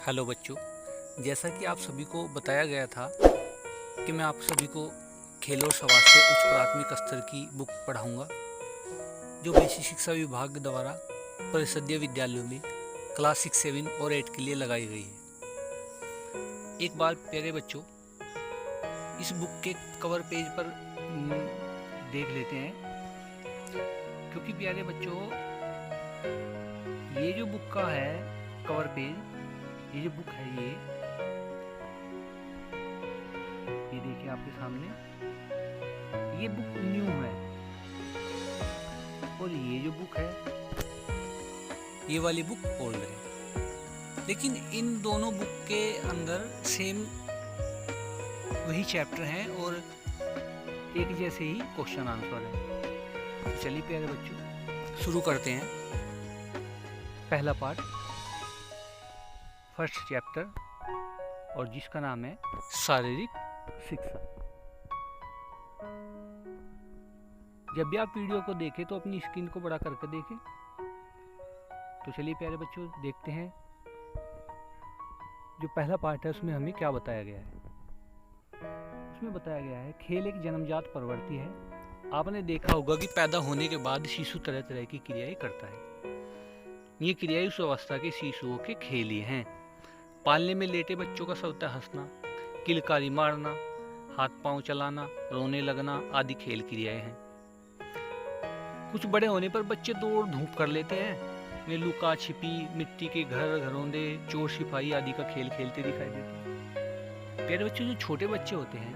Hello बच्चों, जैसा कि आप सभी को बताया गया था कि मैं आप सभी को खेल और स्वास्थ्य उच्च प्राथमिक स्तर की बुक पढ़ाऊंगा जो बेसिक शिक्षा विभाग द्वारा परिषदीय विद्यालयों में क्लास 6, 7 और 8 के लिए लगाई गई है। एक बार प्यारे बच्चों, इस बुक के कवर पेज पर देख लेते हैं, क्योंकि प्यारे बच्चों ये जो बुक का है कवर पेज, ये जो बुक है ये देखिए आपके सामने, ये बुक न्यू है और ये जो बुक है ये वाली बुक ओल्ड है। लेकिन इन दोनों बुक के अंदर सेम वही चैप्टर हैं और एक जैसे ही क्वेश्चन आंसर है। तो चलिए प्यारे बच्चों शुरू करते हैं। पहला पार्ट, फर्स्ट चैप्टर, और जिसका नाम है शारीरिक शिक्षा। जब भी आप वीडियो को देखें तो अपनी स्क्रीन को बड़ा करके देखें। तो चलिए प्यारे बच्चों देखते हैं जो पहला पार्ट है उसमें हमें क्या बताया गया है। उसमें बताया गया है खेल एक जन्मजात प्रवृत्ति है। आपने देखा होगा कि पैदा होने के बाद शिशु तरह तरह की क्रियाएं करता है। ये क्रियाएं उस अवस्था के शिशुओं के खेल ही हैं। पालने में लेटे बच्चों का स्वतः हंसना, किलकारी मारना, हाथ पांव चलाना, रोने लगना आदि खेल क्रियाएं हैं। कुछ बड़े होने पर बच्चे दौड़ धूप कर लेते हैं। वे लुका छिपी, मिट्टी के घर, घरौंदे, चोर सिपाही आदि का खेल खेलते दिखाई देते हैं। प्यारे बच्चों, जो छोटे बच्चे होते हैं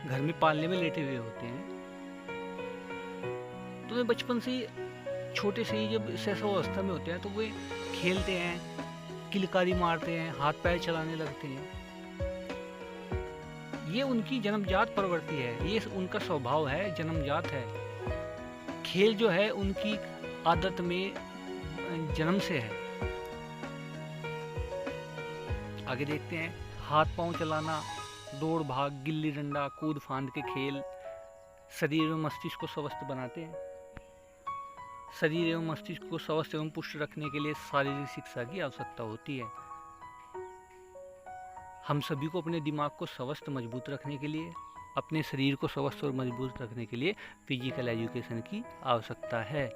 घर में पालने में लेटे हुए होते हैं, तो वे बचपन से छोटे से ही जब शैशव अवस्था में होते हैं तो वे खेलते हैं, किलकारी मारते हैं, हाथ पैर चलाने लगते हैं। ये उनकी जन्मजात प्रवृत्ति है, ये उनका स्वभाव है, जन्मजात है। खेल जो है उनकी आदत में जन्म से है। आगे देखते हैं। हाथ पांव चलाना, दौड़ भाग, गिल्ली डंडा, कूद फांद के खेल शरीर एवं मस्तिष्क को स्वस्थ बनाते हैं। शरीर एवं मस्तिष्क को स्वस्थ एवं पुष्ट रखने के लिए शारीरिक शिक्षा की आवश्यकता होती है। हम सभी को अपने दिमाग को स्वस्थ मजबूत रखने के लिए, अपने शरीर को स्वस्थ और मजबूत रखने के लिए फिजिकल एजुकेशन की आवश्यकता है,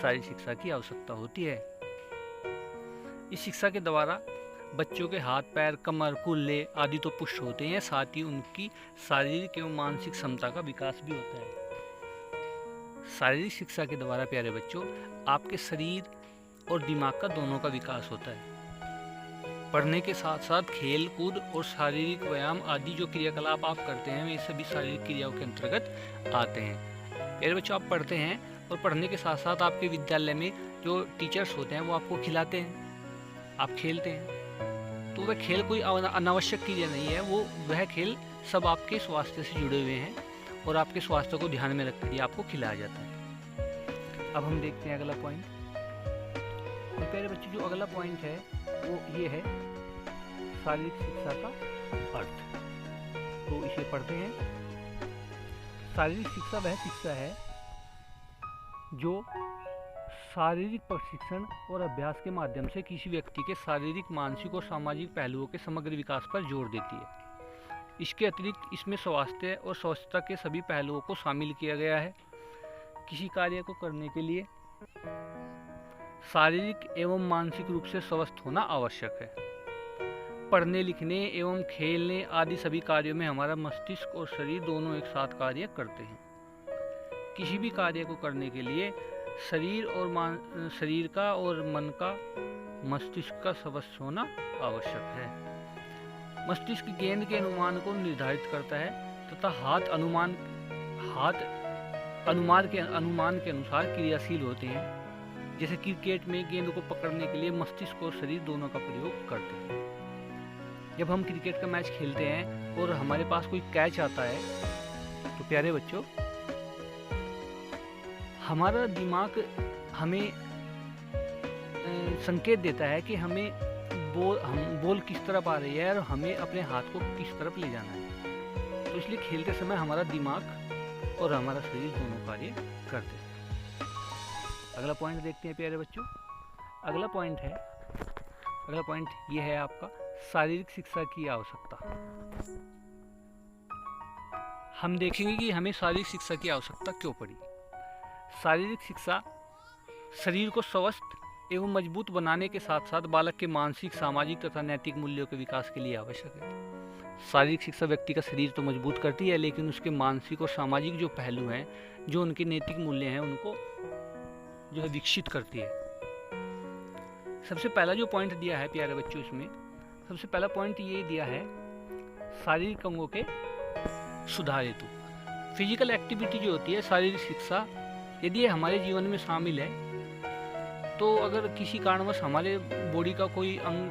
शारीरिक शिक्षा की आवश्यकता होती है। इस शिक्षा के द्वारा बच्चों के हाथ पैर, कमर, कूल्हे आदि तो पुष्ट होते हैं, साथ ही उनकी शारीरिक एवं मानसिक क्षमता का विकास भी होता है। शारीरिक शिक्षा के द्वारा प्यारे बच्चों आपके शरीर और दिमाग का दोनों का विकास होता है। पढ़ने के साथ साथ खेल कूद और शारीरिक व्यायाम आदि जो क्रियाकलाप आप करते हैं वे सभी शारीरिक क्रियाओं के अंतर्गत आते हैं। प्यारे बच्चों, आप पढ़ते हैं और पढ़ने के साथ साथ आपके विद्यालय में जो टीचर्स होते हैं वो आपको खिलाते हैं, आप खेलते हैं। तो वह खेल कोई अनावश्यक क्रिया नहीं है, वह खेल सब आपके स्वास्थ्य से जुड़े हुए हैं और आपके स्वास्थ्य को ध्यान में रखकर आपको खिलाया जाता है। अब हम देखते हैं अगला पॉइंट। तो प्यारे बच्चों जो अगला पॉइंट है वो ये है शारीरिक शिक्षा का अर्थ। तो इसे पढ़ते हैं। शारीरिक शिक्षा वह शिक्षा है जो शारीरिक प्रशिक्षण और अभ्यास के माध्यम से किसी व्यक्ति के शारीरिक, मानसिक और सामाजिक पहलुओं के समग्र विकास पर जोर देती है। इसके अतिरिक्त इसमें स्वास्थ्य और स्वच्छता के सभी पहलुओं को शामिल किया गया है। किसी कार्य को करने के लिए शारीरिक एवं मानसिक रूप से स्वस्थ होना आवश्यक है। पढ़ने, लिखने एवं खेलने आदि सभी कार्यों में हमारा मस्तिष्क और शरीर दोनों एक साथ कार्य करते हैं। किसी भी कार्य को करने के लिए शरीर का और मन का, मस्तिष्क का स्वस्थ होना आवश्यक है। मस्तिष्क गेंद के अनुमान को निर्धारित करता है तथा हाथ अनुमान के अनुसार क्रियाशील होते हैं। जैसे क्रिकेट में गेंद को पकड़ने के लिए मस्तिष्क और शरीर दोनों का प्रयोग करते हैं। जब हम क्रिकेट का मैच खेलते हैं और हमारे पास कोई कैच आता है तो प्यारे बच्चों हमारा दिमाग हमें संकेत देता है कि हम बॉल किस तरफ आ रही है और हमें अपने हाथ को किस तरफ ले जाना है। तो इसलिए खेलते समय हमारा दिमाग और हमारा शरीर दोनों कार्य करते हैं। अगला पॉइंट देखते हैं प्यारे बच्चों। अगला पॉइंट है अगला पॉइंट ये है आपका शारीरिक शिक्षा की आवश्यकता। हम देखेंगे कि हमें शारीरिक शिक्षा की आवश्यकता क्यों पड़ी। शारीरिक शिक्षा शरीर को स्वस्थ एवं मजबूत बनाने के साथ साथ बालक के मानसिक, सामाजिक तथा नैतिक मूल्यों के विकास के लिए आवश्यक है। शारीरिक शिक्षा व्यक्ति का शरीर तो मजबूत करती है, लेकिन उसके मानसिक और सामाजिक जो पहलू हैं, जो उनके नैतिक मूल्य हैं, उनको जो है विकसित करती है। सबसे पहला जो पॉइंट दिया है प्यारे बच्चों, इसमें सबसे पहला पॉइंट ये दिया है शारीरिक अंगों के सुधार हेतु। फिजिकल एक्टिविटी जो होती है, शारीरिक शिक्षा, यदि ये हमारे जीवन में शामिल है तो अगर किसी कारणवश हमारे बॉडी का कोई अंग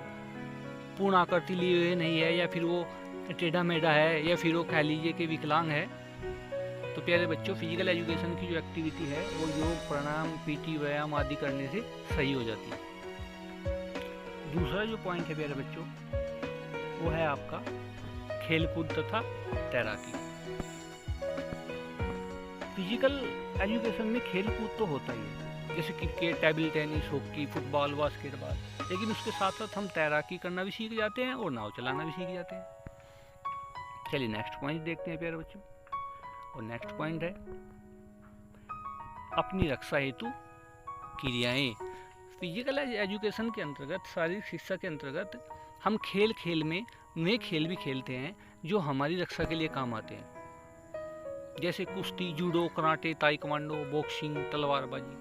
पूर्ण आकृति लिए हुए नहीं है, या फिर वो टेढ़ा मेढ़ा है, या फिर वो कह लीजिए कि विकलांग है, तो प्यारे बच्चों फिजिकल एजुकेशन की जो एक्टिविटी है वो योग, प्राणायाम, पीटी, व्यायाम आदि करने से सही हो जाती है। दूसरा जो पॉइंट है प्यारे बच्चों वो है आपका खेलकूद तथा तैराकी। फिजिकल एजुकेशन में खेलकूद तो होता ही है, जैसे cricket, table tennis, hockey, football, basketball, लेकिन उसके साथ साथ हम तैराकी करना भी सीख जाते हैं और नाव चलाना भी सीख जाते हैं। चलिए नेक्स्ट पॉइंट देखते हैं प्यारे बच्चों, और नेक्स्ट पॉइंट है अपनी रक्षा हेतु क्रियाएं। फिजिकल एजुकेशन के अंतर्गत, शारीरिक शिक्षा के अंतर्गत हम खेल में वे खेल भी खेलते हैं जो हमारी रक्षा के लिए काम आते हैं, जैसे कुश्ती, जूडो, कराटे, ताइक्वांडो, बॉक्सिंग, तलवारबाजी।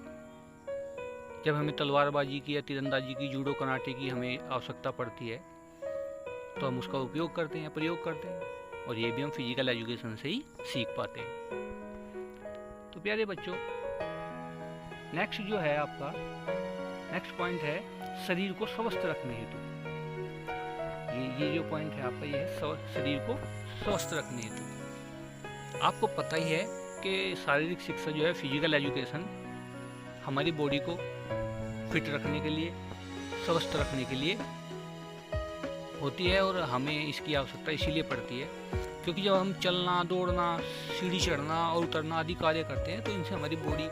जब हमें तलवारबाजी की या तीरंदाजी की, जूडो, कराटे की हमें आवश्यकता पड़ती है तो हम उसका उपयोग करते हैं, प्रयोग करते हैं, और ये भी हम फिजिकल एजुकेशन से ही सीख पाते हैं। तो प्यारे बच्चों नेक्स्ट जो है आपका नेक्स्ट पॉइंट है शरीर को स्वस्थ रखने हेतु। ये जो पॉइंट है आपका, ये है शरीर को स्वस्थ रखने हेतु। आपको पता ही है कि शारीरिक शिक्षा जो है, फिजिकल एजुकेशन, हमारी बॉडी को फिट रखने के लिए, स्वस्थ रखने के लिए होती है, और हमें इसकी आवश्यकता इसीलिए पड़ती है क्योंकि जब हम चलना, दौड़ना, सीढ़ी चढ़ना और उतरना आदि कार्य करते हैं तो इनसे हमारी बॉडी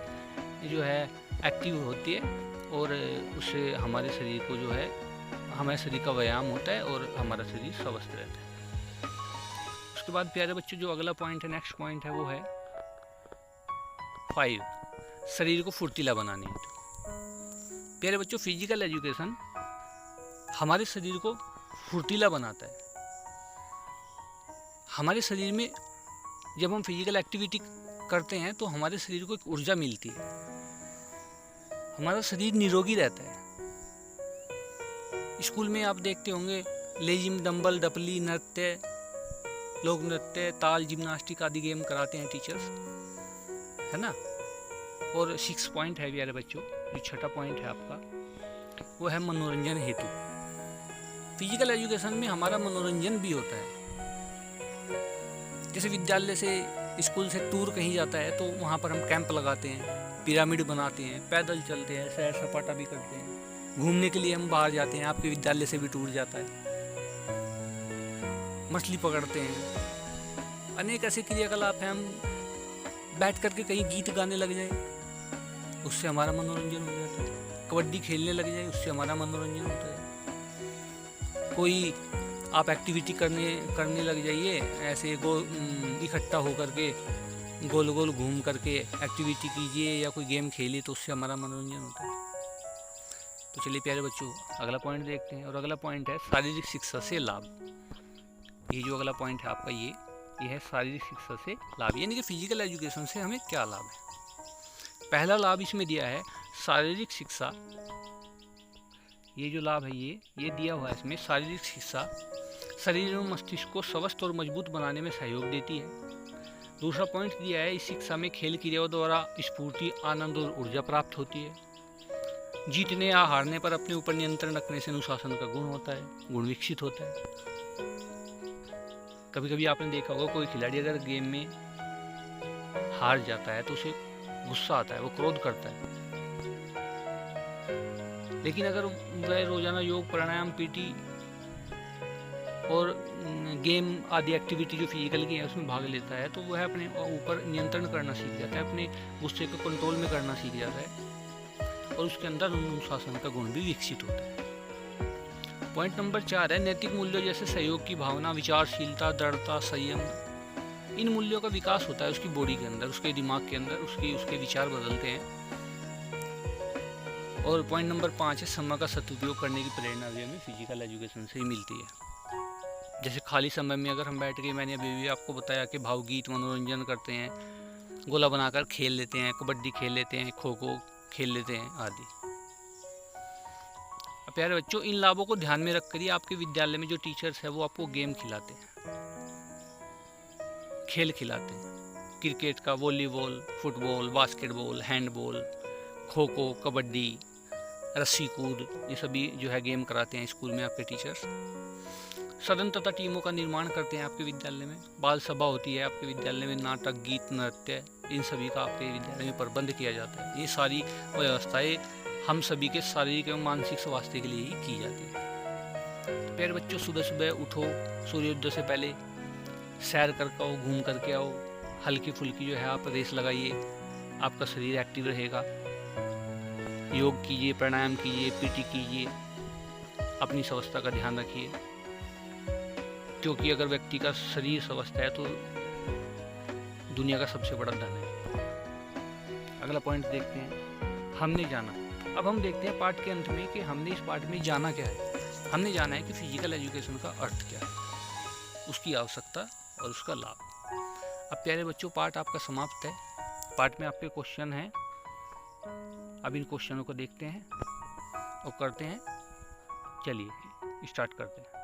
जो है एक्टिव होती है, और उससे हमारे शरीर को जो है, हमारे शरीर का व्यायाम होता है और हमारा शरीर स्वस्थ रहता है। उसके बाद प्यारे बच्चों जो अगला पॉइंट है, नेक्स्ट पॉइंट है, वो है 5 शरीर को फुर्तीला बनाने हेतु। प्यारे बच्चों फिजिकल एजुकेशन हमारे शरीर को फुर्तीला बनाता है। हमारे शरीर में जब हम फिजिकल एक्टिविटी करते हैं तो हमारे शरीर को एक ऊर्जा मिलती है, हमारा शरीर निरोगी रहता है। स्कूल में आप देखते होंगे लेजिम, डंबल, डपली, नृत्य, लोक नृत्य, ताल, जिम्नास्टिक आदि गेम कराते हैं टीचर्स, है ना। और 6 पॉइंट है प्यारे बच्चों, जो छठा पॉइंट है आपका, वो है मनोरंजन हेतु। फिजिकल एजुकेशन में हमारा मनोरंजन भी होता है। जैसे विद्यालय से, स्कूल से टूर कहीं जाता है तो वहाँ पर हम कैंप लगाते हैं, पिरामिड बनाते हैं, पैदल चलते हैं, सैर सपाटा भी करते हैं, घूमने के लिए हम बाहर जाते हैं, आपके विद्यालय से भी टूर जाता है, मछली पकड़ते हैं, अनेक ऐसे क्रियाकलाप हैं। हम बैठ करके कहीं गीत गाने लग जाए, उससे हमारा मनोरंजन हो जाता है। कबड्डी खेलने लग जाए, उससे हमारा मनोरंजन होता है। कोई आप एक्टिविटी करने लग जाइए, ऐसे इकट्ठा होकर के गोल गोल घूम करके एक्टिविटी कीजिए, या कोई गेम खेलिए, तो उससे हमारा मनोरंजन होता है। तो चलिए प्यारे बच्चों अगला पॉइंट देखते हैं, और अगला पॉइंट है शारीरिक शिक्षा से लाभ। ये जो अगला पॉइंट है आपका, ये है शारीरिक शिक्षा से लाभ, यानी कि फिजिकल एजुकेशन से हमें क्या लाभ है। पहला लाभ इसमें दिया है शारीरिक शिक्षा, ये जो लाभ है ये दिया हुआ है इसमें, शारीरिक शिक्षा शरीर एवं मस्तिष्क को स्वस्थ और मजबूत बनाने में सहयोग देती है। दूसरा पॉइंट दिया है, इस शिक्षा में खेल क्रियाओं द्वारा स्फूर्ति, आनंद और ऊर्जा प्राप्त होती है। जीतने या हारने पर अपने ऊपर नियंत्रण रखने से अनुशासन का गुण होता है, गुण विकसित होता है। कभी कभी आपने देखा होगा कोई खिलाड़ी अगर गेम में हार जाता है तो उसे गुस्सा आता है, वो क्रोध करता है, लेकिन अगर वह रोजाना योग, प्राणायाम, पीटी और गेम आदि एक्टिविटी जो फिजिकल की है उसमें भाग लेता है तो वह अपने ऊपर नियंत्रण करना सीख जाता है, अपने गुस्से को कंट्रोल में करना सीख जाता है, और उसके अंदर अनुशासन का गुण भी विकसित होता है। पॉइंट नंबर 4 है नैतिक मूल्यों जैसे सहयोग की भावना, विचारशीलता, दृढ़ता, संयम। इन मूल्यों का विकास होता है उसकी बॉडी के अंदर, उसके दिमाग के अंदर, उसके विचार बदलते हैं। और पॉइंट नंबर 5 है समय का सदुपयोग करने की प्रेरणा भी हमें फिजिकल एजुकेशन से ही मिलती है। जैसे खाली समय में अगर हम बैठ के, मैंने अभी भी आपको बताया कि भावगीत, मनोरंजन करते हैं, गोला बनाकर खेल लेते हैं, कबड्डी खेल लेते हैं, खो खो खेल लेते हैं आदि। प्यारे बच्चों, इन लाभों को ध्यान में रखकर ही आपके विद्यालय में जो टीचर्स हैं वो आपको गेम खिलाते हैं, खेल खिलाते हैं। क्रिकेट का, volleyball, football, basketball, handball, kho kho, kabaddi, रस्सी कूद, ये सभी जो है गेम कराते हैं स्कूल में आपके टीचर्स। सदन तथा टीमों का निर्माण करते हैं आपके विद्यालय में। बाल सभा होती है आपके विद्यालय में, नाटक, गीत, नृत्य, इन सभी का आपके विद्यालय में प्रबंध किया जाता है। ये सारी व्यवस्थाएं हम सभी के शारीरिक एवं मानसिक स्वास्थ्य के लिए ही की जाती है। प्यारे बच्चों, सुबह सुबह उठो, सूर्योदय से पहले सैर करके आओ, घूम करके आओ, हल्की फुल्की जो है आप रेस लगाइए, आपका शरीर एक्टिव रहेगा। योग कीजिए, प्राणायाम कीजिए, पीटी कीजिए, अपनी स्वास्थ्य का ध्यान रखिए, क्योंकि अगर व्यक्ति का शरीर स्वस्थ है तो दुनिया का सबसे बड़ा धन है। अगला पॉइंट देखते हैं, हमने जाना। अब हम देखते हैं पाठ के अंत में कि हमने इस पाठ में जाना क्या है। हमने जाना है कि फिजिकल एजुकेशन का अर्थ क्या है, उसकी आवश्यकता और उसका लाभ। अब प्यारे बच्चों, पाठ आपका समाप्त है। पाठ में आपके क्वेश्चन हैं, अब इन क्वेश्चनों को देखते हैं और करते हैं। चलिए स्टार्ट करते हैं।